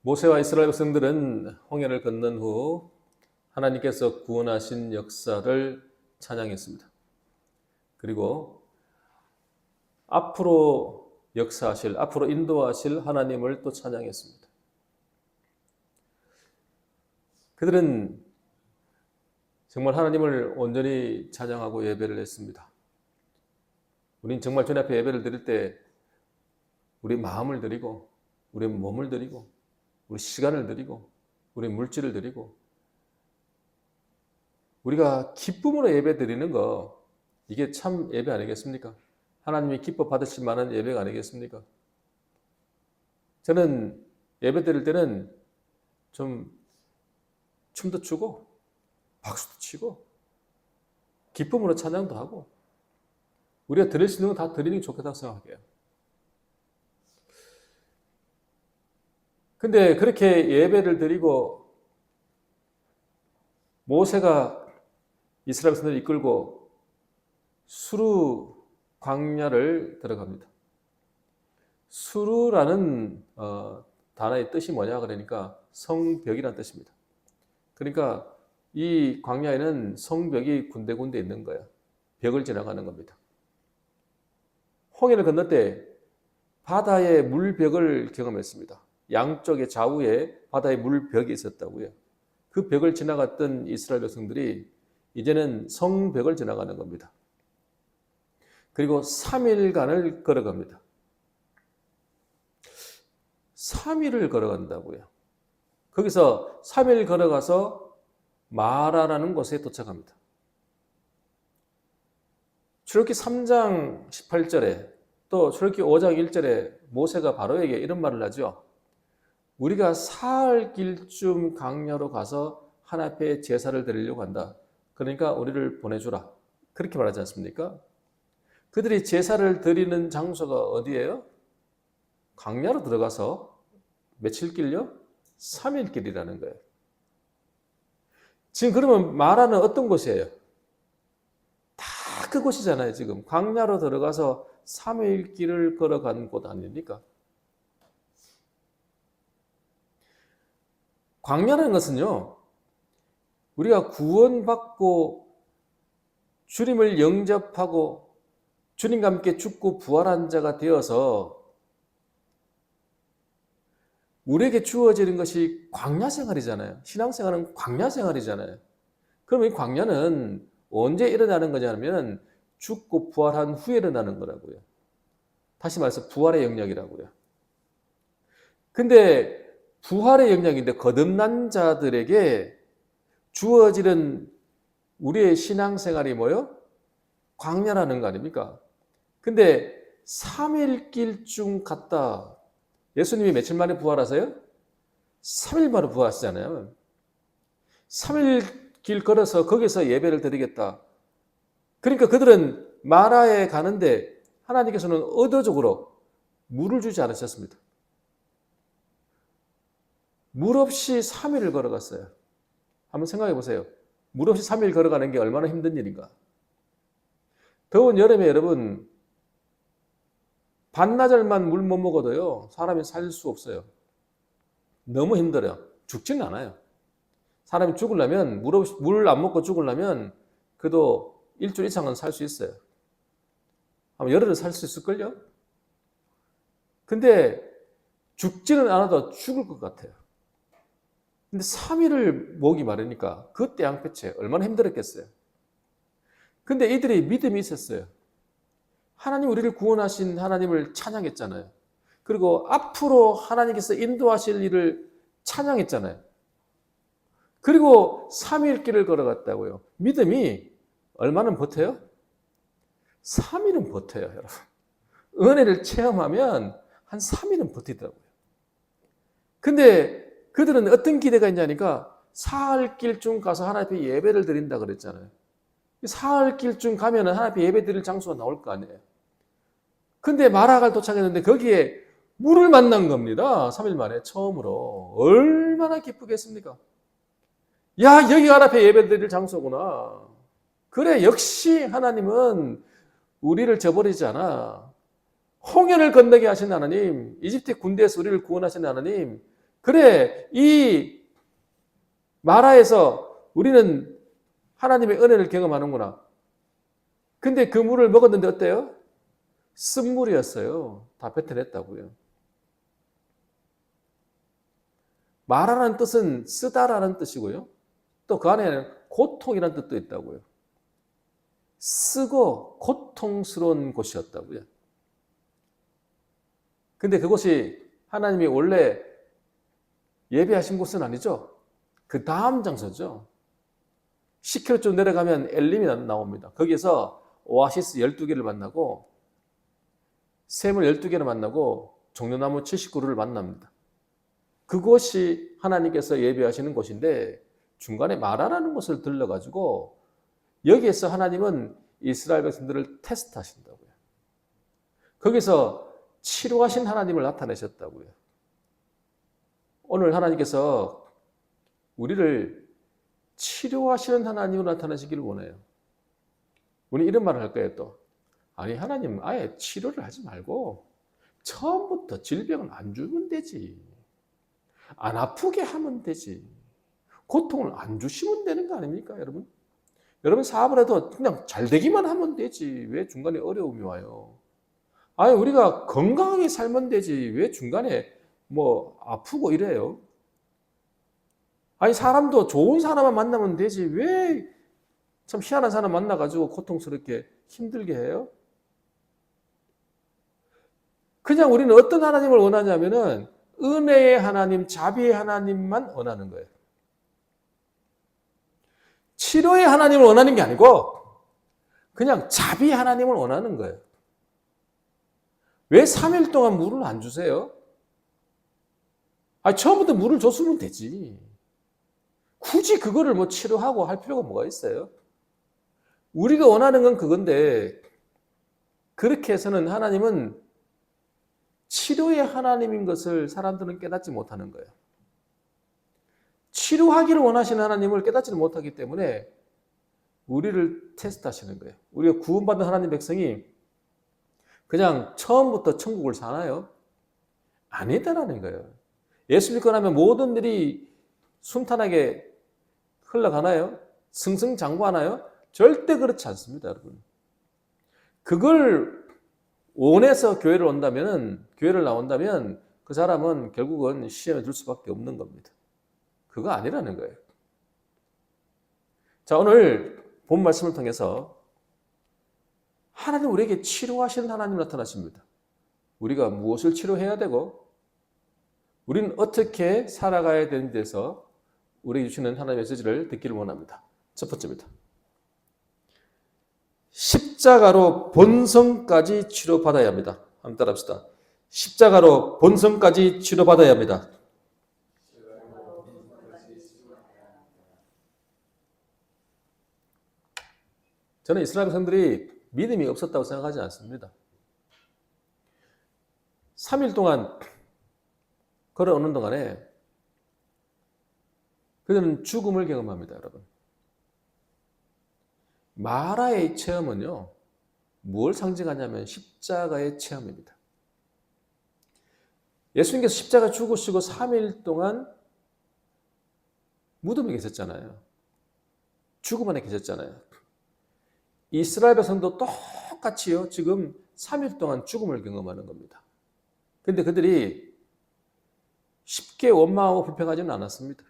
모세와 이스라엘 백성들은 홍해를 건넌 후 하나님께서 구원하신 역사를 찬양했습니다. 그리고 앞으로 역사하실, 앞으로 인도하실 하나님을 또 찬양했습니다. 그들은 정말 하나님을 온전히 찬양하고 예배를 했습니다. 우린 정말 주님 앞에 예배를 드릴 때 우리 마음을 드리고, 우리 몸을 드리고, 우리 시간을 드리고, 우리 물질을 드리고, 우리가 기쁨으로 예배 드리는 거, 이게 참 예배 아니겠습니까? 하나님이 기뻐 받으실 만한 예배가 아니겠습니까? 저는 예배 드릴 때는 좀 춤도 추고, 박수도 치고, 기쁨으로 찬양도 하고, 우리가 드릴 수 있는 거 다 드리는 게 좋겠다고 생각해요. 근데 그렇게 예배를 드리고 모세가 이스라엘 백성들을 이끌고 수르 광야를 들어갑니다. 수르라는 단어의 뜻이 뭐냐 그러니까 성벽이라는 뜻입니다. 그러니까 이 광야에는 성벽이 군데군데 있는 거예요. 벽을 지나가는 겁니다. 홍해를 건널 때 바다의 물벽을 경험했습니다. 양쪽의 좌우에 바다의 물벽이 있었다고요. 그 벽을 지나갔던 이스라엘 백성들이 이제는 성벽을 지나가는 겁니다. 그리고 3일간을 걸어갑니다. 3일을 걸어간다고요. 거기서 3일 걸어가서 마라라는 곳에 도착합니다. 출애굽기 3장 18절에 또 출애굽기 5장 1절에 모세가 바로에게 이런 말을 하죠. 우리가 사흘 길쯤 광야로 가서 하나님 앞에 제사를 드리려고 한다. 그러니까 우리를 보내주라. 그렇게 말하지 않습니까? 그들이 제사를 드리는 장소가 어디예요? 광야로 들어가서 며칠 길요? 3일 길이라는 거예요. 지금 그러면 마라는 어떤 곳이에요? 다 그곳이잖아요. 지금 광야로 들어가서 3일 길을 걸어간 곳 아닙니까? 광야라는 것은요, 우리가 구원받고 주님을 영접하고 주님과 함께 죽고 부활한 자가 되어서 우리에게 주어지는 것이 광야 생활이잖아요. 신앙생활은 광야 생활이잖아요. 그럼 이 광야는 언제 일어나는 거냐면 죽고 부활한 후에 일어나는 거라고요. 다시 말해서 부활의 영역이라고요. 근데 부활의 영역인데 거듭난 자들에게 주어지는 우리의 신앙생활이 뭐요? 광야라는 거 아닙니까? 근데 3일 길쯤 갔다. 예수님이 며칠 만에 부활하세요? 3일 만에 부활하시잖아요. 3일 길 걸어서 거기서 예배를 드리겠다. 그러니까 그들은 마라에 가는데 하나님께서는 의도적으로 물을 주지 않으셨습니다. 물 없이 3일을 걸어갔어요. 한번 생각해 보세요. 물 없이 3일 걸어가는 게 얼마나 힘든 일인가. 더운 여름에 여러분 반나절만 물 못 먹어도요 사람이 살 수 없어요. 너무 힘들어요. 죽지는 않아요. 사람이 죽으려면 물 안 먹고 죽으려면 그래도 일주일 이상은 살 수 있어요. 아마 열흘은 살 수 있을걸요? 근데 죽지는 않아도 죽을 것 같아요. 근데 3일을 목이 마르니까 그때 양패체 얼마나 힘들었겠어요. 근데 이들이 믿음이 있었어요. 하나님 우리를 구원하신 하나님을 찬양했잖아요. 그리고 앞으로 하나님께서 인도하실 일을 찬양했잖아요. 그리고 3일 길을 걸어갔다고요. 믿음이 얼마나 버텨요? 3일은 버텨요, 여러분. 은혜를 체험하면 한 3일은 버티더라고요. 근데 그들은 어떤 기대가 있냐니까 사흘 길쯤 가서 하나님 앞에 예배를 드린다 그랬잖아요. 사흘 길쯤 가면 하나님 앞에 예배 드릴 장소가 나올 거 아니에요. 근데 마라갈 도착했는데 거기에 물을 만난 겁니다. 3일 만에 처음으로. 얼마나 기쁘겠습니까? 야, 여기가 하나님 앞에 예배 드릴 장소구나. 그래, 역시 하나님은 우리를 저버리지 않아. 홍해를 건너게 하신 하나님, 이집트 군대에서 우리를 구원하신 하나님, 그래, 이 마라에서 우리는 하나님의 은혜를 경험하는구나. 근데 그 물을 먹었는데 어때요? 쓴물이었어요. 다 뱉어냈다고요. 마라라는 뜻은 쓰다라는 뜻이고요. 또 그 안에는 고통이라는 뜻도 있다고요. 쓰고 고통스러운 곳이었다고요. 근데 그곳이 하나님이 원래 예비하신 곳은 아니죠. 그 다음 장소죠. 10km 내려가면 엘림이 나옵니다. 거기에서 오아시스 12개를 만나고 샘을 12개를 만나고 종려나무 79그루를 만납니다. 그곳이 하나님께서 예비하시는 곳인데 중간에 마라라는 곳을 들러가지고 여기에서 하나님은 이스라엘 백성들을 테스트하신다고요. 거기서 치료하신 하나님을 나타내셨다고요. 오늘 하나님께서 우리를 치료하시는 하나님으로 나타나시기를 원해요. 우리 이런 말을 할 거예요 또. 아니 하나님 아예 치료를 하지 말고 처음부터 질병을 안 주면 되지. 안 아프게 하면 되지. 고통을 안 주시면 되는 거 아닙니까 여러분? 여러분 사업을 해도 그냥 잘 되기만 하면 되지. 왜 중간에 어려움이 와요? 아니 우리가 건강하게 살면 되지. 왜 중간에 뭐 아프고 이래요? 아니 사람도 좋은 사람만 만나면 되지. 왜 참 희한한 사람 만나가지고 고통스럽게 힘들게 해요? 그냥 우리는 어떤 하나님을 원하냐면은 은혜의 하나님, 자비의 하나님만 원하는 거예요. 치료의 하나님을 원하는 게 아니고 그냥 자비의 하나님을 원하는 거예요. 왜 3일 동안 물을 안 주세요? 아니, 처음부터 물을 줬으면 되지. 굳이 그거를 뭐 치료하고 할 필요가 뭐가 있어요? 우리가 원하는 건 그건데 그렇게 해서는 하나님은 치료의 하나님인 것을 사람들은 깨닫지 못하는 거예요. 치료하기를 원하시는 하나님을 깨닫지를 못하기 때문에 우리를 테스트하시는 거예요. 우리가 구원받은 하나님 백성이 그냥 처음부터 천국을 사나요? 아니다라는 거예요. 예수 믿고 나면 모든 일이 순탄하게 흘러가나요? 승승장구하나요? 절대 그렇지 않습니다, 여러분. 그걸 원해서 교회를 나온다면 그 사람은 결국은 시험에 들 수밖에 없는 겁니다. 그거 아니라는 거예요. 자, 오늘 본 말씀을 통해서 하나님 우리에게 치료하시는 하나님 나타나십니다. 우리가 무엇을 치료해야 되고 우리는 어떻게 살아가야 되는 데서 우리에게 주시는 하나님의 메시지를 듣기를 원합니다. 첫 번째입니다. 십자가로 본성까지 치료받아야 합니다. 한번 따라합시다. 십자가로 본성까지 치료받아야 합니다. 저는 이스라엘 백성들이 믿음이 없었다고 생각하지 않습니다. 3일 동안 걸어오는 동안에 그들은 죽음을 경험합니다, 여러분. 마라의 체험은요, 무엇을 상징하냐면 십자가의 체험입니다. 예수님께서 십자가 죽으시고 3일 동안 무덤에 계셨잖아요. 죽음 안에 계셨잖아요. 이스라엘 백성도 똑같이요, 지금 3일 동안 죽음을 경험하는 겁니다. 근데 그들이 쉽게 원망하고 불평하지는 않았습니다.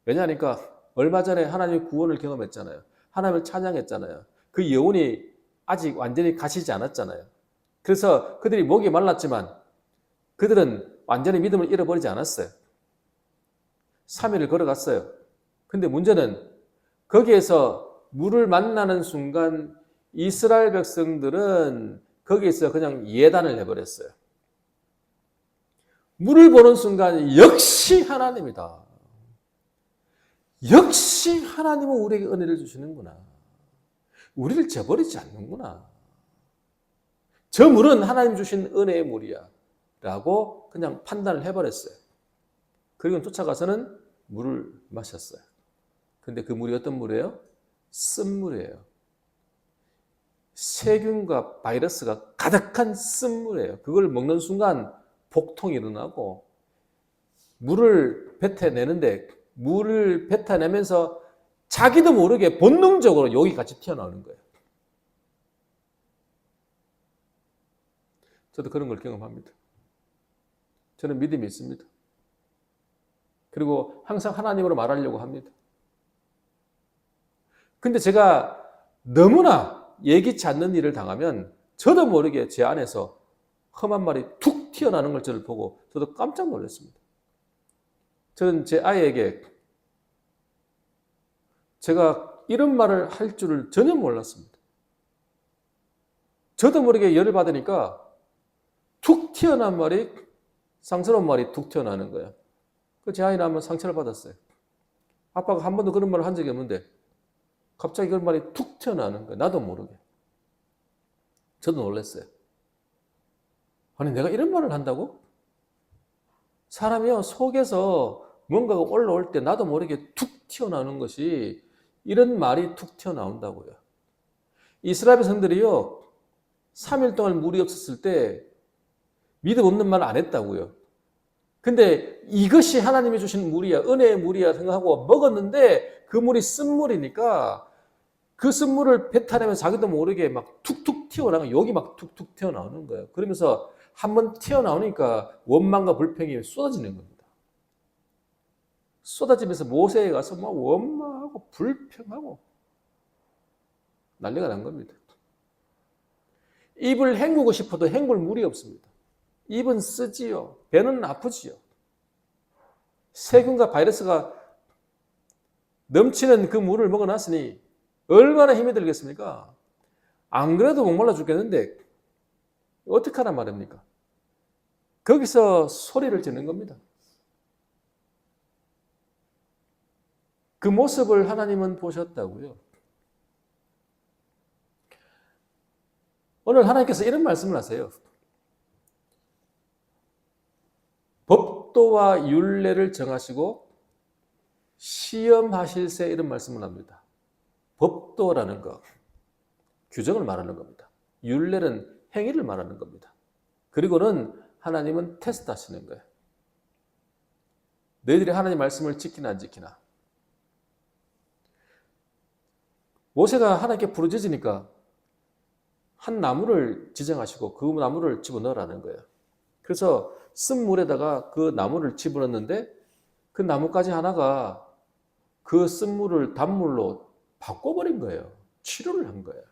왜냐하니까 얼마 전에 하나님의 구원을 경험했잖아요. 하나님을 찬양했잖아요. 그 여운이 아직 완전히 가시지 않았잖아요. 그래서 그들이 목이 말랐지만 그들은 완전히 믿음을 잃어버리지 않았어요. 3일을 걸어갔어요. 근데 문제는 거기에서 물을 만나는 순간 이스라엘 백성들은 거기에서 그냥 예단을 해버렸어요. 물을 보는 순간 역시 하나님이다. 역시 하나님은 우리에게 은혜를 주시는구나. 우리를 저버리지 않는구나. 저 물은 하나님 주신 은혜의 물이야. 라고 그냥 판단을 해버렸어요. 그리고 쫓아가서는 물을 마셨어요. 근데 그 물이 어떤 물이에요? 쓴물이에요. 세균과 바이러스가 가득한 쓴물이에요. 그걸 먹는 순간 복통이 일어나고 물을 뱉어내는데 물을 뱉어내면서 자기도 모르게 본능적으로 욕이 같이 튀어나오는 거예요. 저도 그런 걸 경험합니다. 저는 믿음이 있습니다. 그리고 항상 하나님으로 말하려고 합니다. 근데 제가 너무나 예기치 않는 일을 당하면 저도 모르게 제 안에서 험한 말이 툭 튀어나오는 걸 저를 보고 저도 깜짝 놀랐습니다. 저는 제 아이에게 제가 이런 말을 할 줄을 전혀 몰랐습니다. 저도 모르게 열을 받으니까 툭 튀어나온 말이, 상스러운 말이 툭 튀어나오는 거예요. 제 아이는 한번 상처를 받았어요. 아빠가 한 번도 그런 말을 한 적이 없는데 갑자기 그런 말이 툭 튀어나오는 거예요. 나도 모르게. 저도 놀랐어요. 아니, 내가 이런 말을 한다고? 사람이요, 속에서 뭔가가 올라올 때 나도 모르게 툭 튀어나오는 것이 이런 말이 툭 튀어나온다고요. 이스라엘 성들이요, 3일 동안 물이 없었을 때 믿음 없는 말 안 했다고요. 근데 이것이 하나님이 주신 물이야, 은혜의 물이야 생각하고 먹었는데 그 물이 쓴물이니까 그 쓴물을 뱉어내면 자기도 모르게 막 툭툭 튀어나오는, 욕이 막 툭툭 튀어나오는 거예요. 그러면서 한번 튀어나오니까 원망과 불평이 쏟아지는 겁니다. 쏟아지면서 모세에 가서 막 원망하고 불평하고 난리가 난 겁니다. 입을 헹구고 싶어도 헹굴 물이 없습니다. 입은 쓰지요. 배는 아프지요. 세균과 바이러스가 넘치는 그 물을 먹어놨으니 얼마나 힘이 들겠습니까? 안 그래도 목말라 죽겠는데 어떻게 하란 말입니까? 거기서 소리를 지르는 겁니다. 그 모습을 하나님은 보셨다고요. 오늘 하나님께서 이런 말씀을 하세요. 법도와 율례를 정하시고 시험하실세, 이런 말씀을 합니다. 법도라는 것, 규정을 말하는 겁니다. 율례는 행위를 말하는 겁니다. 그리고는 하나님은 테스트 하시는 거예요. 너희들이 하나님 말씀을 지키나 안 지키나. 모세가 하나님께 부르짖으니까 한 나무를 지정하시고 그 나무를 집어넣으라는 거예요. 그래서 쓴 물에다가 그 나무를 집어넣는데 그 나뭇가지 하나가 그 쓴 물을 단물로 바꿔버린 거예요. 치료를 한 거예요.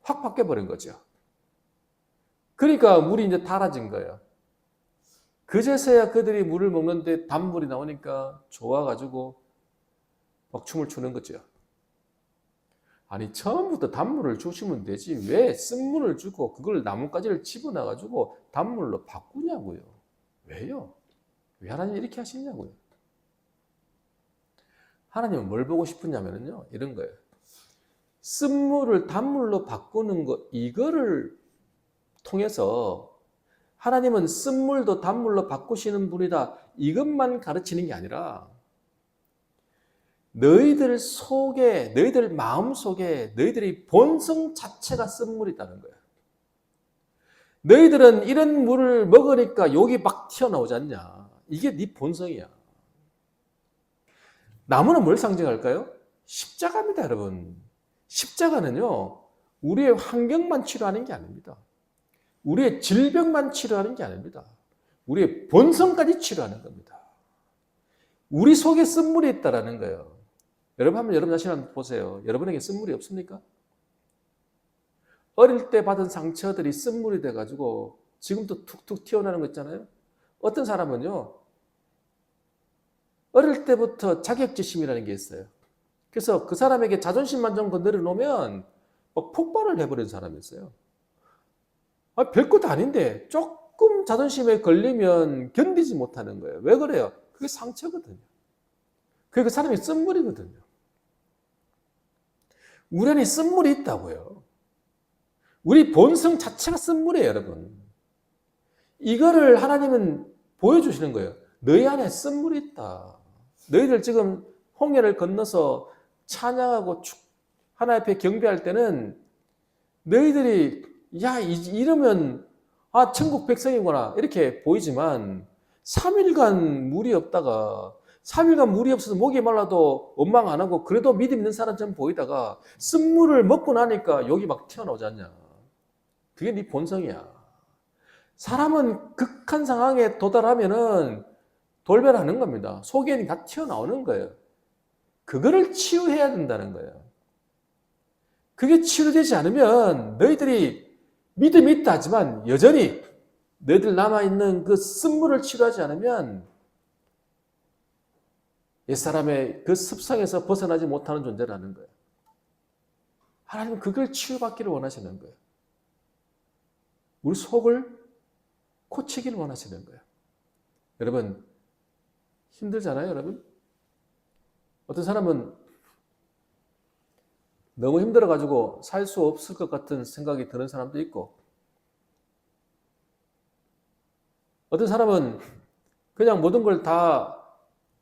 확 바뀌어버린 거죠. 그러니까 물이 이제 달아진 거예요. 그제서야 그들이 물을 먹는데 단물이 나오니까 좋아가지고 막 춤을 추는 거죠. 아니, 처음부터 단물을 주시면 되지 왜 쓴물을 주고 그걸 나뭇가지를 집어넣어가지고 단물로 바꾸냐고요. 왜요? 왜 하나님이 이렇게 하시냐고요. 하나님은 뭘 보고 싶으냐면요, 이런 거예요. 쓴물을 단물로 바꾸는 것, 이거를 통해서 하나님은 쓴물도 단물로 바꾸시는 분이다, 이것만 가르치는 게 아니라 너희들 속에, 너희들 마음 속에 너희들이 본성 자체가 쓴물이다는 거예요. 너희들은 이런 물을 먹으니까 욕이 막 튀어나오지 않냐. 이게 네 본성이야. 나무는 뭘 상징할까요? 십자가입니다, 여러분. 십자가는요, 우리의 환경만 치료하는 게 아닙니다. 우리의 질병만 치료하는 게 아닙니다. 우리의 본성까지 치료하는 겁니다. 우리 속에 쓴물이 있다는 거예요. 여러분 한번 여러분 자신 한번 보세요. 여러분에게 쓴물이 없습니까? 어릴 때 받은 상처들이 쓴물이 돼가지고 지금도 툭툭 튀어나오는 거 있잖아요. 어떤 사람은요, 어릴 때부터 자격지심이라는 게 있어요. 그래서 그 사람에게 자존심만 좀 건드려 놓으면 막 폭발을 해버리는 사람이 있어요. 별것도 아닌데 조금 자존심에 걸리면 견디지 못하는 거예요. 왜 그래요? 그게 상처거든요. 그게 그 사람이 쓴물이거든요. 우리 안에 쓴물이 있다고요. 우리 본성 자체가 쓴물이에요, 여러분. 이거를 하나님은 보여주시는 거예요. 너희 안에 쓴물이 있다. 너희들 지금 홍해를 건너서 찬양하고 하나님 앞에 경배할 때는 너희들이 야, 이러면 천국 백성이구나 이렇게 보이지만 3일간 물이 없다가 3일간 물이 없어서 목이 말라도 원망 안 하고 그래도 믿음 있는 사람처럼 보이다가 쓴물을 먹고 나니까 욕이 막 튀어나오지 않냐. 그게 네 본성이야. 사람은 극한 상황에 도달하면은 돌변하는 겁니다. 속에는 다 튀어나오는 거예요. 그거를 치유해야 된다는 거예요. 그게 치유되지 않으면 너희들이 믿음이 있다 하지만 여전히 너희들 남아있는 그 쓴물을 치유하지 않으면 옛사람의 그 습성에서 벗어나지 못하는 존재라는 거예요. 하나님은 그걸 치유받기를 원하시는 거예요. 우리 속을 고치기를 원하시는 거예요. 여러분, 힘들잖아요, 여러분? 어떤 사람은 너무 힘들어가지고 살 수 없을 것 같은 생각이 드는 사람도 있고, 어떤 사람은 그냥 모든 걸 다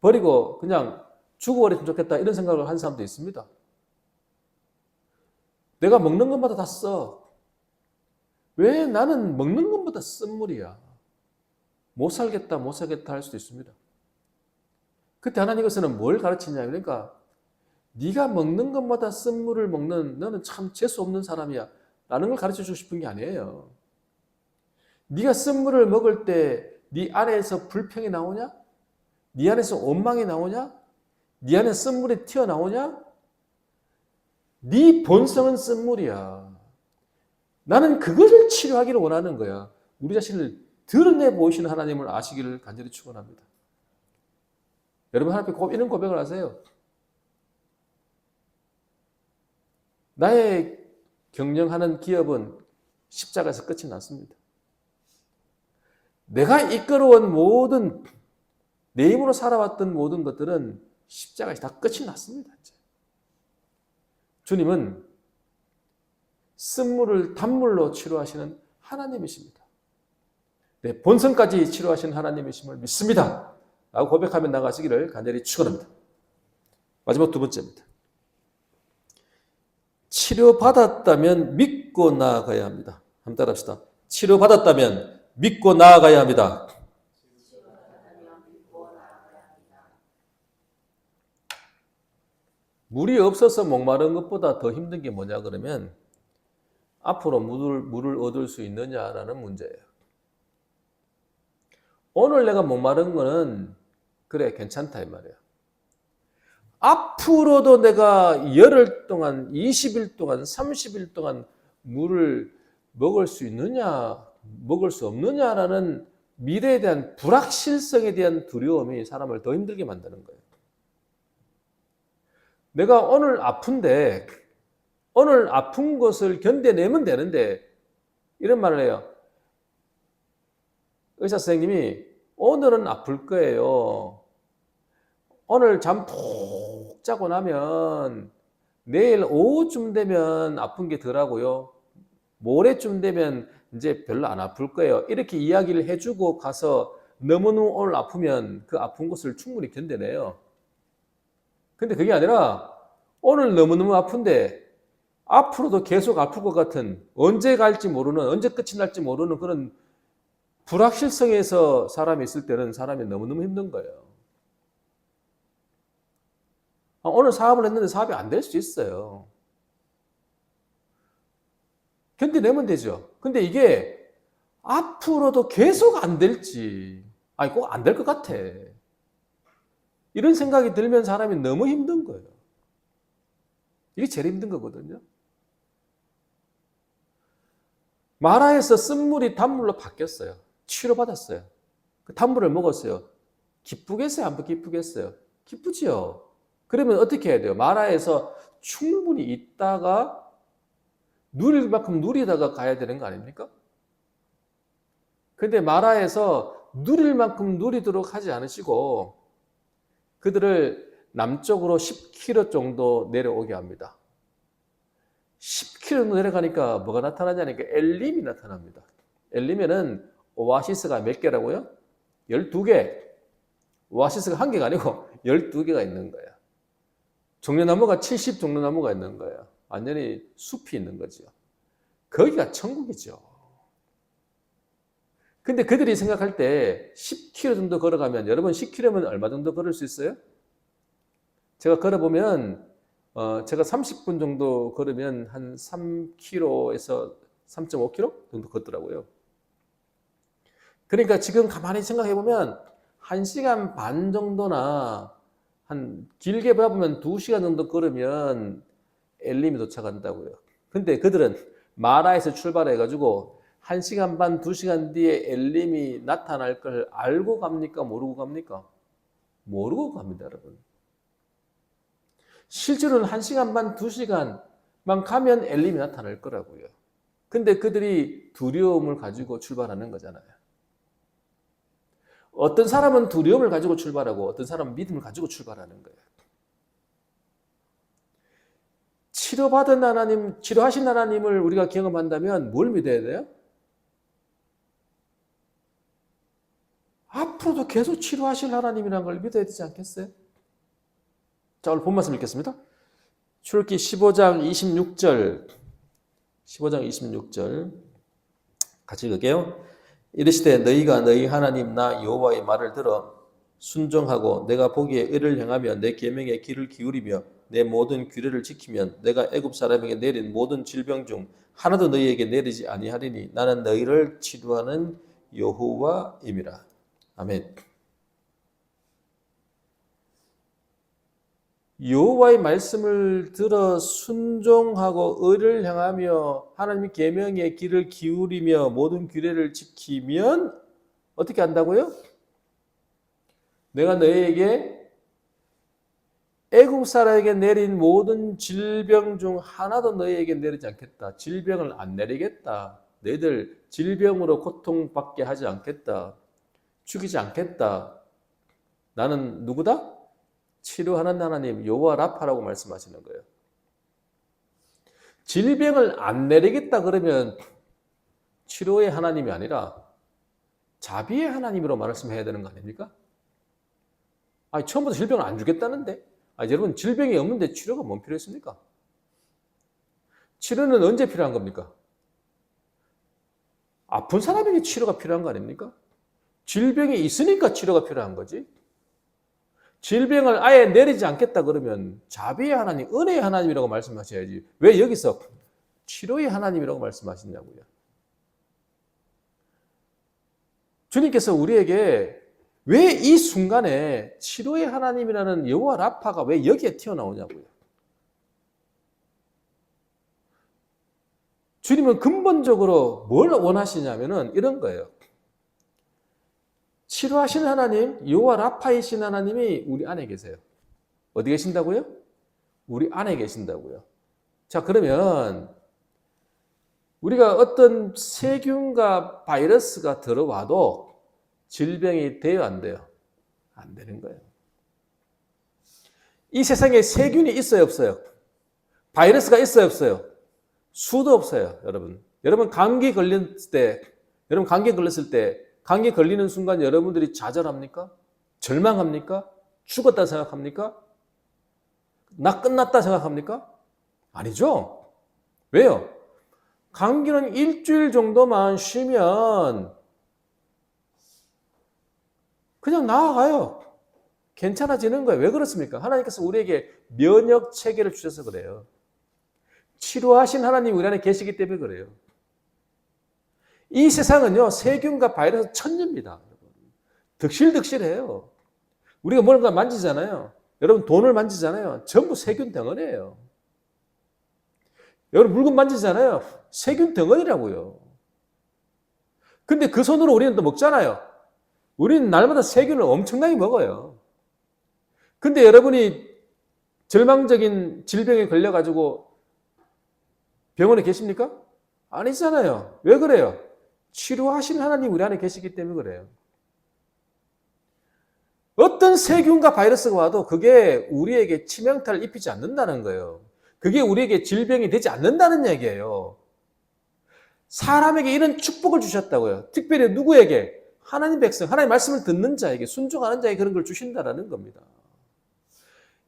버리고 그냥 죽어버렸으면 좋겠다 이런 생각을 하는 사람도 있습니다. 내가 먹는 것마다 다 써. 왜 나는 먹는 것보다 쓴물이야. 못 살겠다 할 수도 있습니다. 그때 하나님께서는 뭘 가르치냐. 그러니까 네가 먹는 것마다 쓴물을 먹는 너는 참 재수 없는 사람이야 라는 걸 가르쳐주고 싶은 게 아니에요. 네가 쓴물을 먹을 때 네 안에서 불평이 나오냐? 네 안에서 원망이 나오냐? 네 안에 쓴물이 튀어나오냐? 네 본성은 쓴물이야. 나는 그것을 치료하기를 원하는 거야. 우리 자신을 드러내 보이시는 하나님을 아시기를 간절히 축원합니다. 여러분 하나님 앞에 이런 고백을 하세요. 나의 경영하는 기업은 십자가에서 끝이 났습니다. 내가 이끌어온 모든 내 힘으로 살아왔던 모든 것들은 십자가에서 다 끝이 났습니다. 이제. 주님은 쓴물을 단물로 치료하시는 하나님이십니다. 내 본성까지 치료하시는 하나님이심을 믿습니다. 라고 고백하며 나가시기를 간절히 축원합니다. 마지막 두 번째입니다. 치료받았다면 믿고 나아가야 합니다. 한번 따라합시다. 치료받았다면 믿고 나아가야 합니다. 물이 없어서 목마른 것보다 더 힘든 게 뭐냐 그러면 앞으로 물을 얻을 수 있느냐라는 문제예요. 오늘 내가 목마른 거는 그래 괜찮다 이 말이에요. 앞으로도 내가 열흘 동안 20일 동안 30일 동안 물을 먹을 수 있느냐 먹을 수 없느냐라는 미래에 대한 불확실성에 대한 두려움이 사람을 더 힘들게 만드는 거예요. 내가 오늘 아픈데 오늘 아픈 것을 견뎌내면 되는데 이런 말을 해요. 의사 선생님이 오늘은 아플 거예요. 오늘 잠 푹 자고 나면 내일 오후쯤 되면 아픈 게 덜하고요. 모레쯤 되면 이제 별로 안 아플 거예요. 이렇게 이야기를 해주고 가서 너무너무 오늘 아프면 그 아픈 것을 충분히 견뎌내요. 근데 그게 아니라 오늘 너무너무 아픈데 앞으로도 계속 아플 것 같은 언제 갈지 모르는 언제 끝이 날지 모르는 그런 불확실성에서 사람이 있을 때는 사람이 너무너무 힘든 거예요. 오늘 사업을 했는데 사업이 안 될 수 있어요. 견뎌내면 되죠. 근데 이게 앞으로도 계속 안 될지, 아니 꼭 안 될 것 같아. 이런 생각이 들면 사람이 너무 힘든 거예요. 이게 제일 힘든 거거든요. 마라에서 쓴물이 단물로 바뀌었어요. 치료받았어요. 그 단물을 먹었어요. 기쁘겠어요? 안 기쁘겠어요? 기쁘지요. 그러면 어떻게 해야 돼요? 마라에서 충분히 있다가 누릴 만큼 누리다가 가야 되는 거 아닙니까? 근데 마라에서 누릴 만큼 누리도록 하지 않으시고 그들을 남쪽으로 10km 정도 내려오게 합니다. 10km 정도 내려가니까 뭐가 나타나냐니까 엘림이 나타납니다. 엘림에는 오아시스가 몇 개라고요? 12개. 오아시스가 한 개가 아니고 12개가 있는 거예요. 종려나무가 70 종려나무가 있는 거예요. 완전히 숲이 있는 거죠. 거기가 천국이죠. 근데 그들이 생각할 때 10km 정도 걸어가면, 여러분 10km면 얼마 정도 걸을 수 있어요? 제가 걸어보면 제가 30분 정도 걸으면 한 3km에서 3.5km 정도 걷더라고요. 그러니까 지금 가만히 생각해 보면 1시간 반 정도나, 한 길게 봐보면 2시간 정도 걸으면 엘림이 도착한다고요. 근데 그들은 마라에서 출발해 가지고 1시간 반, 2시간 뒤에 엘림이 나타날 걸 알고 갑니까? 모르고 갑니까? 모르고 갑니다, 여러분. 실제로는 1시간 반, 2시간만 가면 엘림이 나타날 거라고요. 근데 그들이 두려움을 가지고 출발하는 거잖아요. 어떤 사람은 두려움을 가지고 출발하고 어떤 사람은 믿음을 가지고 출발하는 거예요. 치료받은 하나님, 치료하신 하나님을 우리가 경험한다면 뭘 믿어야 돼요? 앞으로도 계속 치료하실 하나님이라는 걸 믿어야 되지 않겠어요? 자, 오늘 본 말씀 읽겠습니다. 출애굽기 15장 26절. 15장 26절. 같이 읽을게요. 이르시되 너희가 너희 하나님 나 여호와의 말을 들어 순종하고 내가 보기에 의를 행하며 내 계명에 귀를 기울이며 내 모든 규례를 지키면 내가 애굽 사람에게 내린 모든 질병 중 하나도 너희에게 내리지 아니하리니 나는 너희를 치료하는 여호와임이라. 아멘. 여호와의 말씀을 들어 순종하고 의를 행하며 하나님의 계명에 귀를 기울이며 모든 규례를 지키면 어떻게 한다고요? 내가 너희에게 애국 사람에게 내린 모든 질병 중 하나도 너희에게 내리지 않겠다. 질병을 안 내리겠다. 너희들 질병으로 고통받게 하지 않겠다. 죽이지 않겠다. 나는 누구다? 치료하는 하나님 여호와 라파라고 말씀하시는 거예요. 질병을 안 내리겠다 그러면 치료의 하나님이 아니라 자비의 하나님으로 말씀해야 되는 거 아닙니까? 아니, 처음부터 질병을 안 주겠다는데? 아니, 여러분 질병이 없는데 치료가 뭔 필요했습니까? 치료는 언제 필요한 겁니까? 아픈 사람에게 치료가 필요한 거 아닙니까? 질병이 있으니까 치료가 필요한 거지. 질병을 아예 내리지 않겠다 그러면 자비의 하나님, 은혜의 하나님이라고 말씀하셔야지. 왜 여기서 치료의 하나님이라고 말씀하시냐고요. 주님께서 우리에게 왜 이 순간에 치료의 하나님이라는 여호와 라파가 왜 여기에 튀어나오냐고요. 주님은 근본적으로 뭘 원하시냐면은 이런 거예요. 치료하신 하나님, 여호와 라파이신 하나님이 우리 안에 계세요. 어디 계신다고요? 우리 안에 계신다고요. 자, 그러면 우리가 어떤 세균과 바이러스가 들어와도 질병이 돼요, 안 돼요? 안 되는 거예요. 이 세상에 세균이 있어요, 없어요? 바이러스가 있어요, 없어요? 수도 없어요, 여러분. 여러분 감기 걸렸을 때, 감기 걸리는 순간 여러분들이 좌절합니까? 절망합니까? 죽었다 생각합니까? 나 끝났다 생각합니까? 아니죠. 왜요? 감기는 일주일 정도만 쉬면 그냥 나아가요. 괜찮아지는 거예요. 왜 그렇습니까? 하나님께서 우리에게 면역 체계를 주셔서 그래요. 치료하신 하나님이 우리 안에 계시기 때문에 그래요. 이 세상은요, 세균과 바이러스 천지입니다. 득실득실해요. 우리가 뭔가 만지잖아요. 여러분 돈을 만지잖아요. 전부 세균 덩어리예요. 여러분 물건 만지잖아요. 세균 덩어리라고요. 근데 그 손으로 우리는 또 먹잖아요. 우리는 날마다 세균을 엄청나게 먹어요. 근데 여러분이 절망적인 질병에 걸려가지고 병원에 계십니까? 아니잖아요. 왜 그래요? 치료하신 하나님 우리 안에 계시기 때문에 그래요. 어떤 세균과 바이러스가 와도 그게 우리에게 치명타를 입히지 않는다는 거예요. 그게 우리에게 질병이 되지 않는다는 얘기예요. 사람에게 이런 축복을 주셨다고요. 특별히 누구에게? 하나님 백성, 하나님 말씀을 듣는 자에게, 순종하는 자에게 그런 걸 주신다는 겁니다.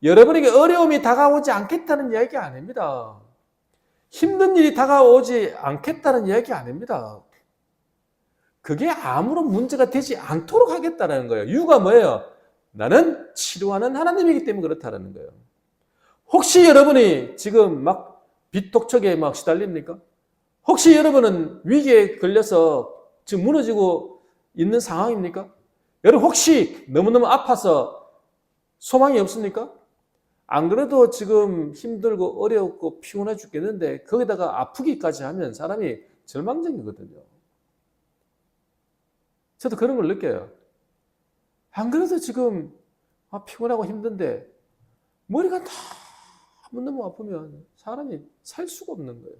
여러분에게 어려움이 다가오지 않겠다는 이야기 아닙니다. 힘든 일이 다가오지 않겠다는 이야기 아닙니다. 그게 아무런 문제가 되지 않도록 하겠다는 거예요. 이유가 뭐예요? 나는 치료하는 하나님이기 때문에 그렇다는 거예요. 혹시 여러분이 지금 막 빚독촉에 막 시달립니까? 혹시 여러분은 위기에 걸려서 지금 무너지고 있는 상황입니까? 여러분 혹시 너무너무 아파서 소망이 없습니까? 안 그래도 지금 힘들고 어렵고 피곤해 죽겠는데 거기다가 아프기까지 하면 사람이 절망적이거든요. 저도 그런 걸 느껴요. 안 그래도 지금 피곤하고 힘든데 머리가 너무 아프면 사람이 살 수가 없는 거예요.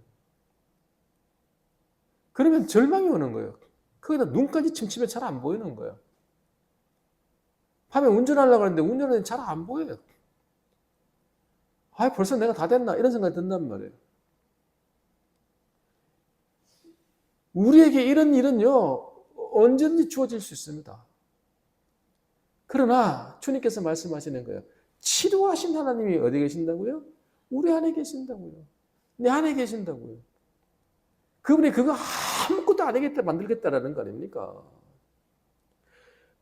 그러면 절망이 오는 거예요. 거기다 눈까지 침침해 잘 안 보이는 거예요. 밤에 운전하려고 하는데 운전은 잘 안 보여요. 벌써 내가 다 됐나? 이런 생각이 든단 말이에요. 우리에게 이런 일은요, 언제든지 주어질 수 있습니다. 그러나 주님께서 말씀하시는 거예요. 치료하신 하나님이 어디 계신다고요? 우리 안에 계신다고요. 내 안에 계신다고요. 그분이 그거 아무것도 안 하겠다, 만들겠다라는 거 아닙니까?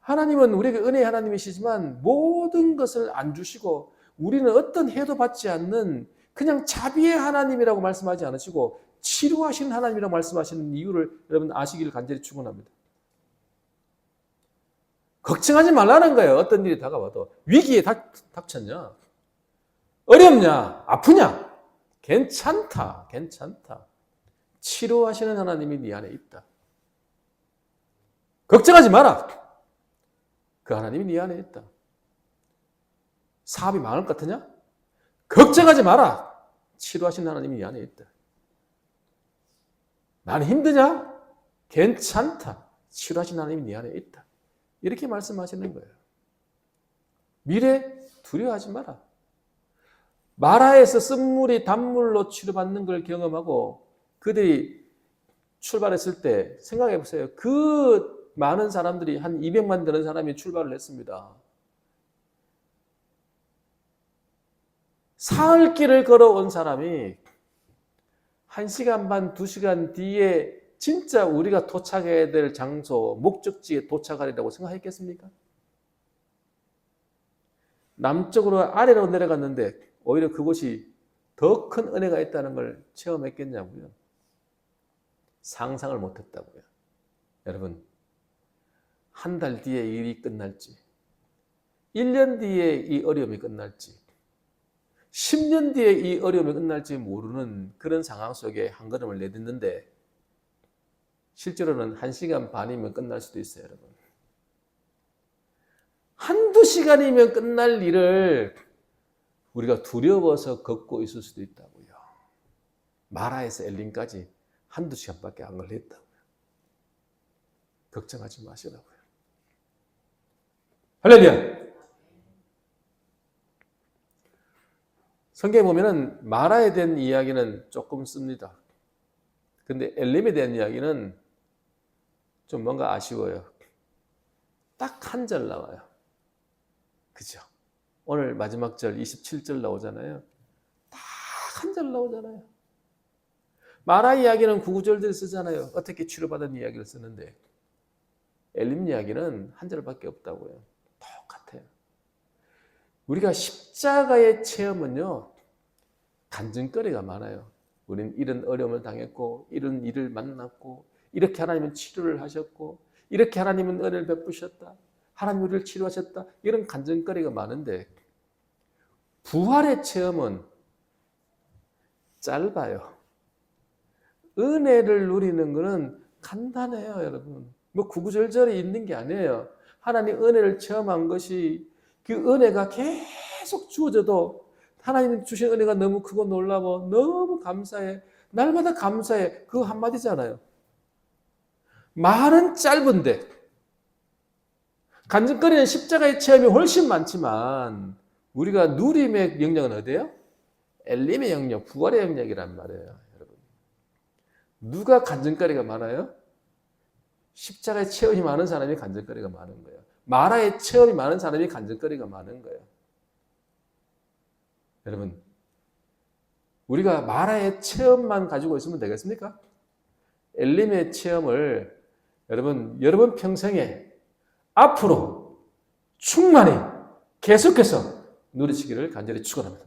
하나님은 우리에게 은혜의 하나님이시지만 모든 것을 안 주시고 우리는 어떤 해도 받지 않는 그냥 자비의 하나님이라고 말씀하지 않으시고 치료하시는 하나님이라고 말씀하시는 이유를 여러분 아시기를 간절히 축원합니다. 걱정하지 말라는 거예요. 어떤 일이 다가와도. 위기에 닥쳤냐? 어렵냐? 아프냐? 괜찮다. 괜찮다. 치료하시는 하나님이 네 안에 있다. 걱정하지 마라. 그 하나님이 네 안에 있다. 사업이 망할 것 같으냐? 걱정하지 마라. 치료하시는 하나님이 네 안에 있다. 나는 힘드냐? 괜찮다. 치료하시는 하나님이 네 안에 있다. 이렇게 말씀하시는 거예요. 미래 두려워하지 마라. 마라에서 쓴물이 단물로 치료받는 걸 경험하고 그들이 출발했을 때 생각해 보세요. 그 많은 사람들이 한 200만 되는 사람이 출발을 했습니다. 사흘길을 걸어온 사람이 1시간 반, 2시간 뒤에 진짜 우리가 도착해야 될 장소, 목적지에 도착하리라고 생각했겠습니까? 남쪽으로 아래로 내려갔는데 오히려 그곳이 더 큰 은혜가 있다는 걸 체험했겠냐고요. 상상을 못했다고요. 여러분, 한 달 뒤에 일이 끝날지, 1년 뒤에 이 어려움이 끝날지, 10년 뒤에 이 어려움이 끝날지 모르는 그런 상황 속에 한 걸음을 내딛는데 실제로는 1시간 반이면 끝날 수도 있어요, 여러분. 한두 시간이면 끝날 일을 우리가 두려워서 걷고 있을 수도 있다고요. 마라에서 엘림까지 한두 시간밖에 안 걸렸다고요. 걱정하지 마시라고요. 할렐루야! 성경에 보면은 마라에 대한 이야기는 조금 씁니다. 근데 엘림에 대한 이야기는 좀 뭔가 아쉬워요. 딱 한 절 나와요. 그죠? 오늘 마지막 절 27절 나오잖아요. 딱 한 절 나오잖아요. 마라 이야기는 구구절들 쓰잖아요. 어떻게 치료받은 이야기를 쓰는데 엘림 이야기는 한 절밖에 없다고요. 똑같아요. 우리가 십자가의 체험은요, 간증거리가 많아요. 우리는 이런 어려움을 당했고, 이런 일을 만났고, 이렇게 하나님은 치료를 하셨고, 이렇게 하나님은 은혜를 베푸셨다. 하나님 우리를 치료하셨다. 이런 간증거리가 많은데, 부활의 체험은 짧아요. 은혜를 누리는 것은 간단해요, 여러분. 뭐 구구절절이 있는 게 아니에요. 하나님 은혜를 체험한 것이 그 은혜가 계속 주어져도 하나님 주신 은혜가 너무 크고 놀라워 너무 감사해. 날마다 감사해. 그거 한마디잖아요. 말은 짧은데 간증거리는 십자가의 체험이 훨씬 많지만 우리가 누림의 영역은 어디예요? 엘림의 영역, 부활의 영역이란 말이에요. 여러분. 누가 간증거리가 많아요? 십자가의 체험이 많은 사람이 간증거리가 많은 거예요. 마라의 체험이 많은 사람이 간증거리가 많은 거예요. 여러분, 우리가 마라의 체험만 가지고 있으면 되겠습니까? 엘림의 체험을 여러분 평생에 앞으로 충만히 계속해서 누리시기를 간절히 축원합니다.